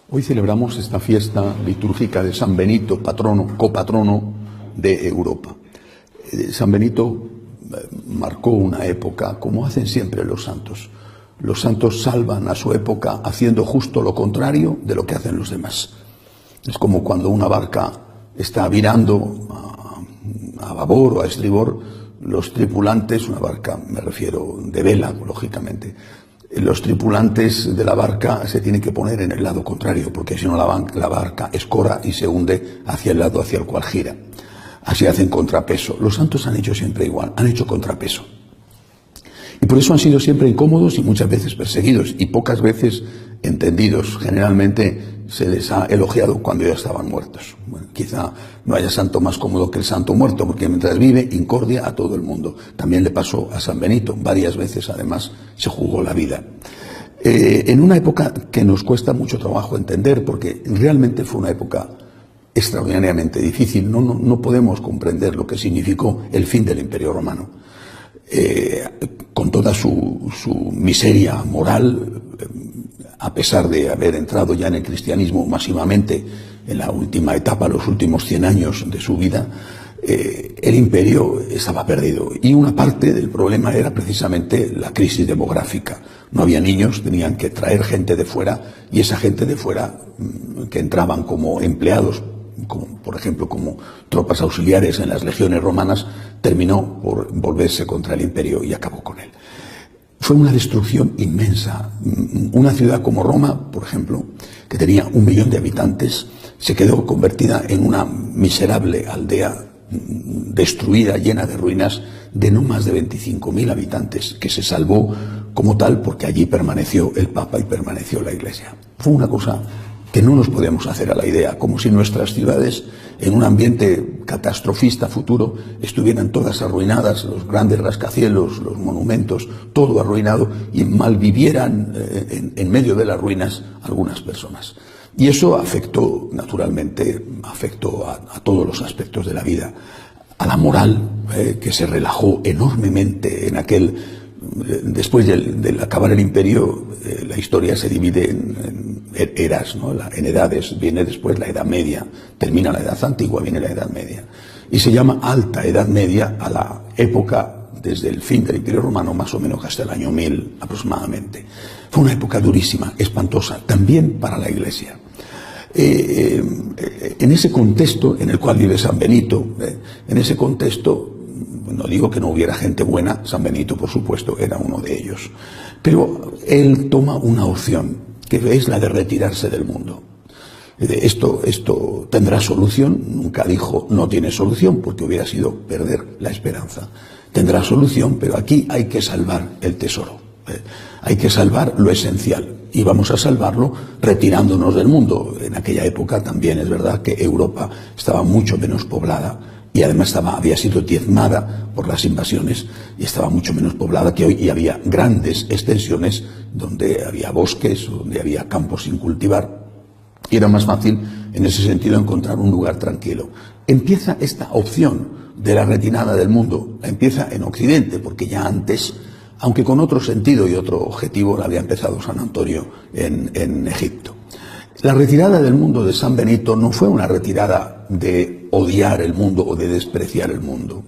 Hoy celebramos esta fiesta litúrgica de San Benito, patrono, copatrono de Europa. San Benito marcó una época, como hacen siempre los santos. Los santos salvan a su época haciendo justo lo contrario de lo que hacen los demás. Es como cuando una barca está virando a babor o a estribor, los tripulantes, una barca, me refiero de vela, lógicamente, los tripulantes de la barca se tienen que poner en el lado contrario, porque si no la barca escora y se hunde hacia el lado hacia el cual gira. Así hacen contrapeso. Los santos han hecho siempre igual, han hecho contrapeso. Y por eso han sido siempre incómodos y muchas veces perseguidos, y pocas veces entendidos. Generalmente se les ha elogiado cuando ya estaban muertos. Bueno, quizá no haya santo más cómodo que el santo muerto, porque mientras vive incordia a todo el mundo. También le pasó a San Benito, varias veces además se jugó la vida. En una época que nos cuesta mucho trabajo entender, porque realmente fue una época extraordinariamente difícil. No podemos comprender lo que significó el fin del Imperio Romano. Con toda su miseria moral, a pesar de haber entrado ya en el cristianismo masivamente en la última etapa, los últimos 100 años de su vida, el imperio estaba perdido. Y una parte del problema era precisamente la crisis demográfica. No había niños, tenían que traer gente de fuera, y esa gente de fuera que entraban como empleados, como, por ejemplo, como tropas auxiliares en las legiones romanas, terminó por volverse contra el imperio y acabó con él. Fue una destrucción inmensa. Una ciudad como Roma, por ejemplo, que tenía 1 millón de habitantes, se quedó convertida en una miserable aldea destruida, llena de ruinas, de no más de 25.000 habitantes, que se salvó como tal porque allí permaneció el Papa y permaneció la Iglesia. Fue una cosa que no nos podemos hacer a la idea, como si nuestras ciudades, en un ambiente catastrofista futuro, estuvieran todas arruinadas, los grandes rascacielos, los monumentos, todo arruinado, y malvivieran en medio de las ruinas algunas personas. Y eso afectó, naturalmente, a todos los aspectos de la vida, a la moral, que se relajó enormemente en aquel. Después del acabar el imperio, la historia se divide en eras, ¿no? En edades. Viene después la Edad Media, termina la Edad Antigua, viene la Edad Media. Y se llama Alta Edad Media a la época desde el fin del Imperio Romano, más o menos hasta el año 1000 aproximadamente. Fue una época durísima, espantosa, también para la Iglesia. En ese contexto en el cual vive San Benito, en ese contexto, no digo que no hubiera gente buena, San Benito, por supuesto, era uno de ellos. Pero él toma una opción, que es la de retirarse del mundo. Esto tendrá solución. Nunca dijo no tiene solución, porque hubiera sido perder la esperanza. Tendrá solución, pero aquí hay que salvar el tesoro. Hay que salvar lo esencial. Y vamos a salvarlo retirándonos del mundo. En aquella época también es verdad que Europa estaba mucho menos poblada, y además había sido diezmada por las invasiones, y estaba mucho menos poblada que hoy, y había grandes extensiones donde había bosques, donde había campos sin cultivar, y era más fácil en ese sentido encontrar un lugar tranquilo. Empieza esta opción de la retirada del mundo, empieza en Occidente, porque ya antes, aunque con otro sentido y otro objetivo, la había empezado San Antonio en Egipto. La retirada del mundo de San Benito no fue una retirada de odiar el mundo o de despreciar el mundo.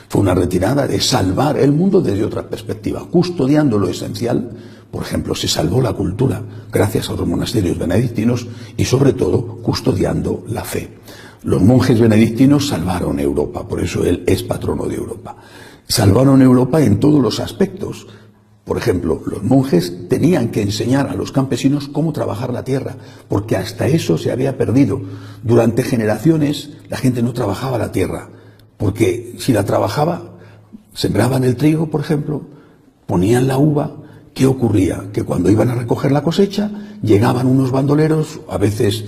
Fue una retirada de salvar el mundo desde otra perspectiva, custodiando lo esencial. Por ejemplo, se salvó la cultura gracias a los monasterios benedictinos, y sobre todo custodiando la fe. Los monjes benedictinos salvaron Europa, por eso él es patrono de Europa. Salvaron Europa en todos los aspectos. Por ejemplo, los monjes tenían que enseñar a los campesinos cómo trabajar la tierra, porque hasta eso se había perdido. Durante generaciones la gente no trabajaba la tierra, porque si la trabajaba, sembraban el trigo, por ejemplo, ponían la uva. ¿Qué ocurría? Que cuando iban a recoger la cosecha, llegaban unos bandoleros, a veces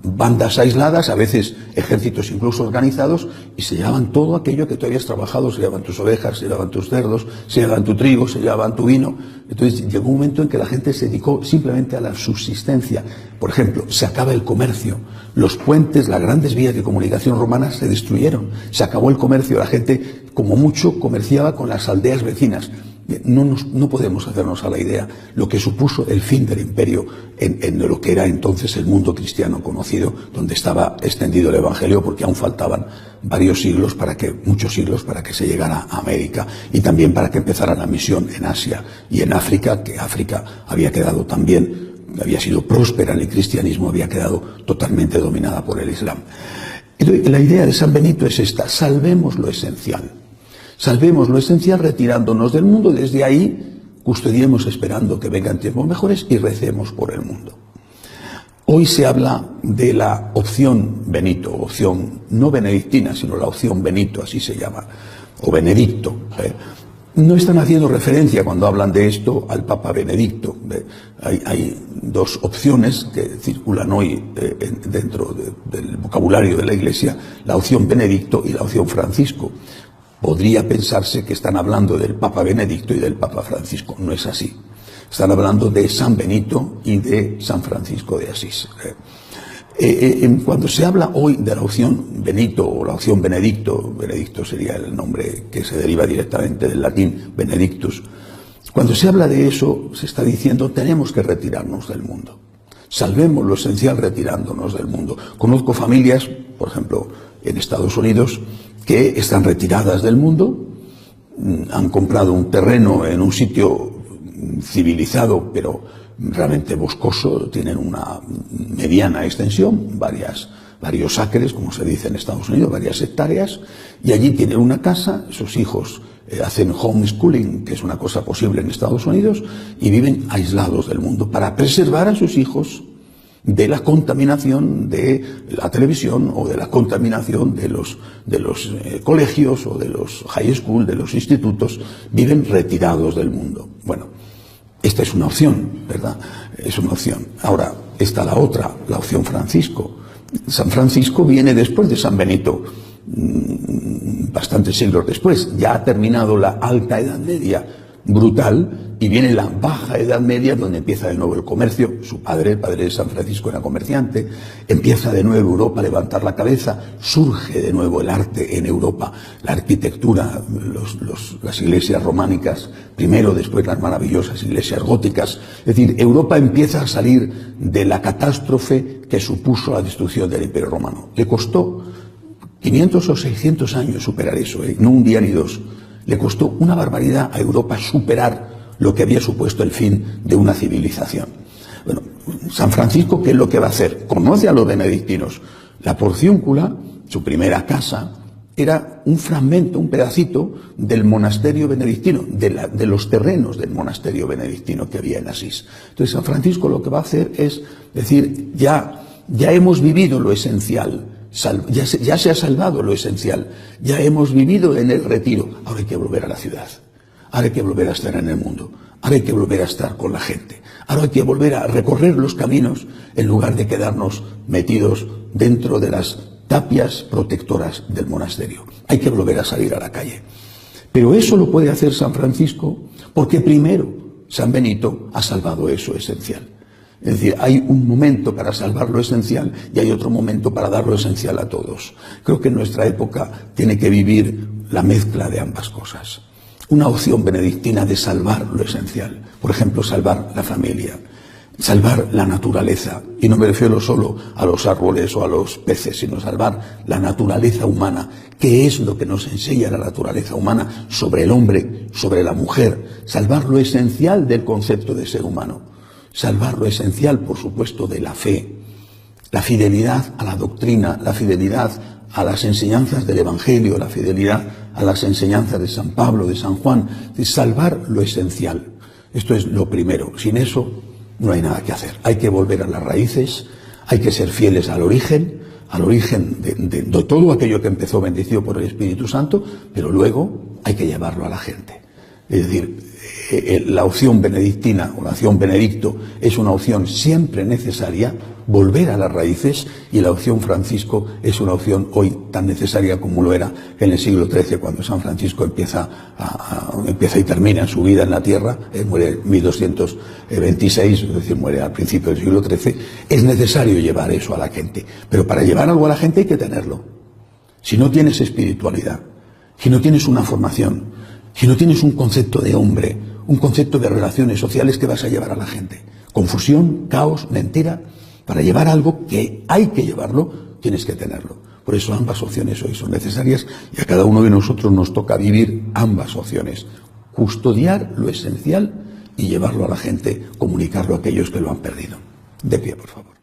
bandas aisladas, a veces ejércitos incluso organizados, y se llevaban todo aquello que tú habías trabajado. Se llevaban tus ovejas, se llevaban tus cerdos, se llevaban tu trigo, se llevaban tu vino. Entonces llegó un momento en que la gente se dedicó simplemente a la subsistencia. Por ejemplo, se acaba el comercio. Los puentes, las grandes vías de comunicación romanas se destruyeron. Se acabó el comercio. La gente, como mucho, comerciaba con las aldeas vecinas. No podemos hacernos a la idea lo que supuso el fin del imperio en lo que era entonces el mundo cristiano conocido, donde estaba extendido el Evangelio, porque aún faltaban muchos siglos para que se llegara a América, y también para que empezara la misión en Asia y en África, que África había quedado también, había sido próspera en el cristianismo, había quedado totalmente dominada por el Islam. La idea de San Benito es esta: salvemos lo esencial. Salvemos lo esencial retirándonos del mundo, desde ahí custodiemos esperando que vengan tiempos mejores y recemos por el mundo. Hoy se habla de la opción Benito, opción no benedictina, sino la opción Benito, así se llama, o Benedicto. No están haciendo referencia cuando hablan de esto al Papa Benedicto. Hay dos opciones que circulan hoy dentro del vocabulario de la Iglesia: la opción Benedicto y la opción Francisco. Podría pensarse que están hablando del Papa Benedicto y del Papa Francisco. No es así. Están hablando de San Benito y de San Francisco de Asís. Cuando se habla hoy de la opción Benito o la opción Benedicto, Benedicto sería el nombre que se deriva directamente del latín Benedictus, cuando se habla de eso se está diciendo: tenemos que retirarnos del mundo. Salvemos lo esencial retirándonos del mundo. Conozco familias, por ejemplo, en Estados Unidos, que están retiradas del mundo, han comprado un terreno en un sitio civilizado, pero realmente boscoso, tienen una mediana extensión, varios acres, como se dice en Estados Unidos, varias hectáreas, y allí tienen una casa, sus hijos hacen homeschooling, que es una cosa posible en Estados Unidos, y viven aislados del mundo para preservar a sus hijos de la contaminación de la televisión o de la contaminación de los colegios o de los high school, de los institutos. Viven retirados del mundo. Bueno, esta es una opción, ¿verdad? Es una opción. Ahora está la otra, la opción Francisco. San Francisco viene después de San Benito, bastantes siglos después. Ya ha terminado la Alta Edad Media brutal, y viene la Baja Edad Media, donde empieza de nuevo el comercio. Su padre, el padre de San Francisco, era comerciante. Empieza de nuevo Europa a levantar la cabeza. Surge de nuevo el arte en Europa, la arquitectura, las iglesias románicas primero, después las maravillosas iglesias góticas. Es decir, Europa empieza a salir de la catástrofe que supuso la destrucción del Imperio Romano. Le costó 500 o 600 años superar eso, no un día ni dos. Le costó una barbaridad a Europa superar lo que había supuesto el fin de una civilización. Bueno, San Francisco, ¿qué es lo que va a hacer? Conoce a los benedictinos. La Porciúncula, su primera casa, era un fragmento, un pedacito del monasterio benedictino, de los terrenos del monasterio benedictino que había en Asís. Entonces San Francisco lo que va a hacer es decir: ya hemos vivido lo esencial, ya se ha salvado lo esencial, ya hemos vivido en el retiro, ahora hay que volver a la ciudad. Ahora hay que volver a estar en el mundo, ahora hay que volver a estar con la gente, ahora hay que volver a recorrer los caminos en lugar de quedarnos metidos dentro de las tapias protectoras del monasterio. Hay que volver a salir a la calle. Pero eso lo puede hacer San Francisco porque primero San Benito ha salvado eso esencial. Es decir, hay un momento para salvar lo esencial y hay otro momento para dar lo esencial a todos. Creo que en nuestra época tiene que vivir la mezcla de ambas cosas. Una opción benedictina de salvar lo esencial. Por ejemplo, salvar la familia, salvar la naturaleza. Y no me refiero solo a los árboles o a los peces, sino salvar la naturaleza humana. ¿Qué es lo que nos enseña la naturaleza humana sobre el hombre, sobre la mujer? Salvar lo esencial del concepto de ser humano. Salvar lo esencial, por supuesto, de la fe. La fidelidad a la doctrina, la fidelidad a las enseñanzas del Evangelio, la fidelidad a las enseñanzas de San Pablo, de San Juan, de salvar lo esencial. Esto es lo primero. Sin eso no hay nada que hacer. Hay que volver a las raíces, hay que ser fieles al origen de todo aquello que empezó bendecido por el Espíritu Santo, pero luego hay que llevarlo a la gente. Es decir, la opción benedictina o la opción Benedicto es una opción siempre necesaria, volver a las raíces, y la opción Francisco es una opción hoy tan necesaria como lo era en el siglo XIII, cuando San Francisco empieza y termina su vida en la tierra, muere en 1226, es decir, muere al principio del siglo XIII. Es necesario llevar eso a la gente, pero para llevar algo a la gente hay que tenerlo. Si no tienes espiritualidad, si no tienes una formación Si no tienes un concepto de hombre, un concepto de relaciones sociales, ¿qué vas a llevar a la gente? Confusión, caos, mentira. Para llevar algo que hay que llevarlo, tienes que tenerlo. Por eso ambas opciones hoy son necesarias y a cada uno de nosotros nos toca vivir ambas opciones. Custodiar lo esencial y llevarlo a la gente, comunicarlo a aquellos que lo han perdido. De pie, por favor.